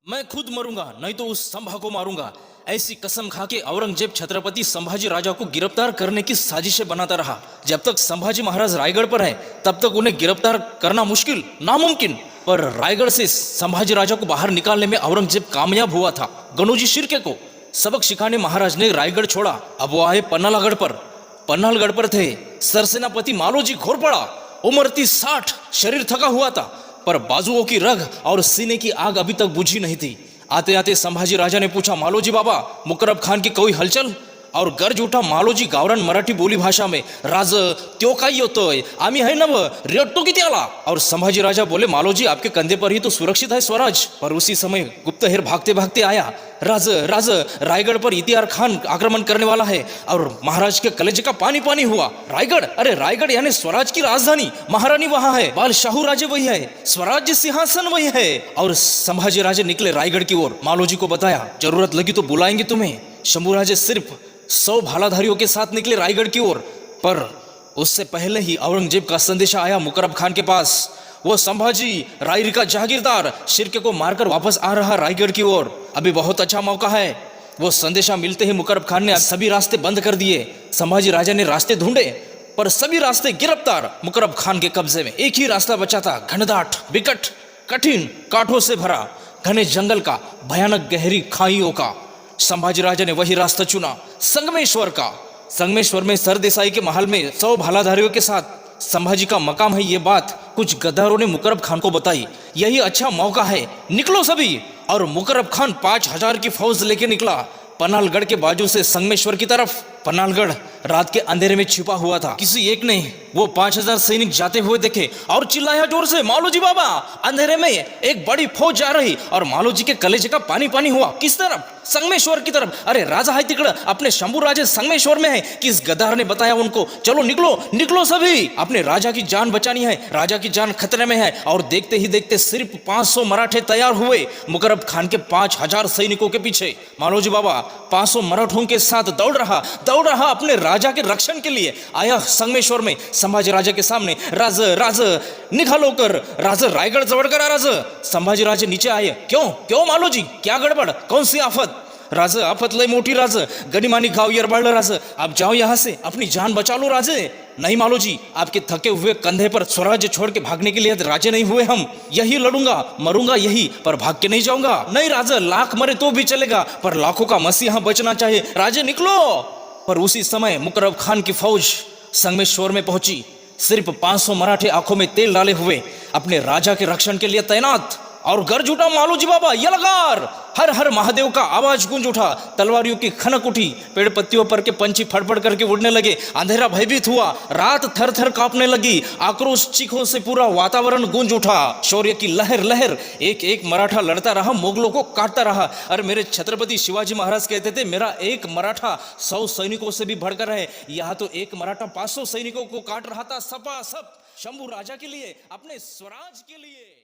मैं खुद मरूंगा नहीं तो उस संभा को मारूंगा। ऐसी कसम खा के औरंगजेब छत्रपति संभाजी राजा को गिरफ्तार करने की साजिशें बनाता रहा। जब तक संभाजी महाराज रायगढ़ पर है तब तक उन्हें गिरफ्तार करना मुश्किल, नामुमकिन। पर रायगढ़ से संभाजी राजा को बाहर निकालने में औरंगजेब कामयाब हुआ था। गणोजी शिर्के को सबक सिखाने महाराज ने रायगढ़ छोड़ा। अब वो आए पन्नालागढ़ पर। पन्नालगढ़ पर थे सरसेनापति मालोजी घोरपड़ा। उम्र थी 60, शरीर थका हुआ था, पर बाजुओं की रग और सीने की आग अभी तक बुझी नहीं थी। आते आते संभाजी राजा ने पूछा, मालोजी बाबा, मुकरब खान की कोई हलचल? और गर्ज उठा मालोजी गावरान मराठी बोली भाषा में, राज त्यो काय होतोय, आम्ही है नव रेटतो किती आला? और संभाजी राजा बोले, मालोजी आपके कंधे पर ही तो सुरक्षित है स्वराज। पर उसी समय गुप्तहेर भागते भागते आया, राज राज रायगढ़ पर इतिहार खान आक्रमण करने वाला है। और महाराज के कलेजे का पानी पानी हुआ। रायगढ़, अरे रायगढ़ यानी स्वराज की राजधानी, महारानी वहां है, बादशाहू राजे वही है, स्वराज्य सिंहासन वही है। और संभाजी राजे निकले रायगढ़ की ओर। मालोजी को बताया, जरूरत लगी तो बुलाएंगे तुम्हें। शंभू राजे सिर्फ 100 भालाधारियों के साथ निकले रायगढ़ की ओर। पर उससे पहले ही औरंगजेब का संदेशा आया मुकरब खान के पास। वो संभाजी रायरी का जागीरदार शिर्के को मारकर वापस आ रहा रायगढ़ की ओर। अभी बहुत अच्छा मौका है। वो संदेशा मिलते ही मुकरब खान ने सभी रास्ते बंद कर दिए। संभाजी राजा ने रास्ते ढूंढे पर सभी रास्ते गिरफ्तार, मुकरब खान के कब्जे में। एक ही रास्ता बचा था, घनदाट, विकट, कठिन, कांटों से भरा, घने जंगल का, भयानक गहरी खाइयों का। संभाजी राजा ने वही रास्ता चुना, संगमेश्वर का। संगमेश्वर में सरदेसाई के महल में 100 भालाधारियों के साथ संभाजी का मकाम है। ये बात कुछ गद्दारों ने मुकरब खान को बताई। यही अच्छा मौका है, निकलो सभी। और मुकरब खान 5000 की फौज लेके निकला पन्नालगढ़ के बाजू से संगमेश्वर की तरफ। पन्नालगढ़ रात के अंधेरे में छिपा हुआ था। किसी एक ने वो 5000 सैनिक जाते हुए देखे और चिल्लाया जोर से, मालोजी बाबा, अंधेरे में एक बड़ी फौज जा रही। और मालोजी के कलेजे का पानी पानी हुआ। किस तरफ? संगमेश्वर की तरफ। अरे राजा है तिकड़, अपने शंभू राजे संगमेश्वर में है। किस गद्दार ने बताया उनको? चलो निकलो, निकलो सभी, अपने राजा की जान बचानी है, राजा की जान खतरे में है। और देखते ही देखते सिर्फ 500 मराठे तैयार हुए मुकरब खान के 5000 सैनिकों के पीछे। मालोजी बाबा 500 मराठों के साथ दौड़ रहा अपने राजा के रक्षण के लिए। आया संगमेश्वर में संभाजी राजा के सामने, राज राज निघालो कर, राज रायगढ़ जवळ करा राज। संभाजी राजे नीचे आए। क्यों क्यों मालोजी, क्या गड़बड़, कौन सी आफत? राज, आफत लय मोटी राज, गनीमानी घाव यरबाळ राज, आप जाओ यहां से, अपनी जान बचा लो राजे। नहीं मालोजी, आपके थके हुए कंधे पर स्वराज्य छोड़ के भागने के लिए राजे नहीं हुए हम। यही लड़ूंगा, मरूंगा यही, पर भाग के नहीं जाऊंगा। नहीं राज, लाख मरे तो भी चलेगा, पर लाखों का मसीहा बचना चाहिए। राजे निकलो। पर उसी समय मुकरब खान की फौज संगमेश्वर में पहुंची। सिर्फ 500 मराठे आंखों में तेल डाले हुए अपने राजा के रक्षण के लिए तैनात। और गर्ज उठा मालोजी बाबा, यलगार, हर हर महादेव का आवाज गूंज उठा। तलवारियों की खनक उठी, पेड़ पत्तियों पर के पंछी फड़फड़ करके उड़ने लगे। अंधेरा भयभीत हुआ, रात थर थर कांपने लगी। आक्रोश चीखों से पूरा वातावरण गूंज उठा। शौर्य की लहर लहर, एक एक मराठा लड़ता रहा, मुगलों को काटता रहा। और मेरे छत्रपति शिवाजी महाराज कहते थे, मेरा एक मराठा 100 सैनिकों से भी बढ़कर है। यहाँ तो एक मराठा 500 सैनिकों को काट रहा था सपासप, शंभू राजा के लिए, अपने स्वराज के लिए।